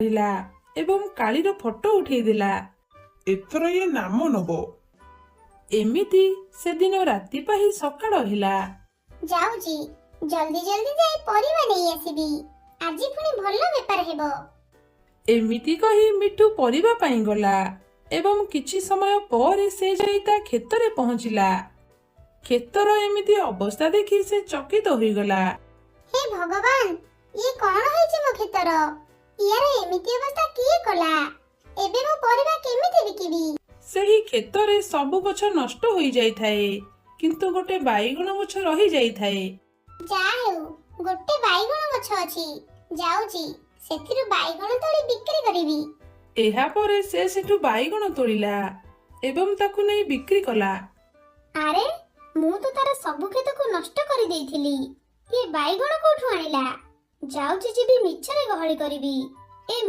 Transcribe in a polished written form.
ଏବଂ କାଳିର ଫଟୋ ଉଠେଇଦେଲା। ଏଥର ଇଏ ନାମ ନବ। ଏମିତି ସେଦିନ ରାତି ପାହି ସକାଳ ହେଲା। ଯାଉଛି, ଜଲ୍ଦି ଜଲ୍ଦି ଯାଇ ପରିବା ନେଇ ଆସିବି। ଆଜି ପୁଣି ଭଲ ବେପାର ହେବ। ଏମିତି କହି ମିଠୁ ପରିବା ପାଇଁ ଗଲା ଏବଂ କିଛି ସମୟ ପରେ ସେ ଯାଇ ତା କ୍ଷେତରେ ପହଞ୍ଚିଲା। କ୍ଷେତର ଏମିତି ଅବସ୍ଥା ଦେଖି ସେ ଚକିତ ହୋଇଗଲା। ହେ ଭଗବାନ, ଇଏ କଣ ହେଇଛି ମୋ କ୍ଷେତର? ଇଆର ଏମିତି ଅବସ୍ଥା କିଏ କଲା? ଏବେ ମୁଁ ପରିବା କେମିତି ବିକିବି? ସେହି କ୍ଷେତରେ ସବୁ ଗଛ ନଷ୍ଟ ହୋଇଯାଇଥାଏ, କିନ୍ତୁ ଗୋଟେ ବାଇଗଣ ଗଛ ରହିଯାଇଥାଏ। ଯାହା ହେଉ, ଗୋଟେ ବାଇଗଣ ଗଛ ଅଛି। ଯାଉଛି, ସେଥିରୁ ବାଇଗଣ ତୋଳି ବିକ୍ରି କରିବି। ଏହାପରେ ସେ ସେଠୁ ବାଇଗଣ ତୋଳିଲା ଏବଂ ତାକୁ ନେଇ ବିକ୍ରି କଲା। ଆରେ, ମୁଁ ତ ତାର ସବୁ କ୍ଷେତକୁ ନଷ୍ଟ କରିଦେଇଥିଲି। ଇଏ ବାଇଗଣ କୋଉଠୁ ଆଣିଲା? ଯାଉଛି, ଯିବି ମିଛରେ ଗହଳି କରିବି।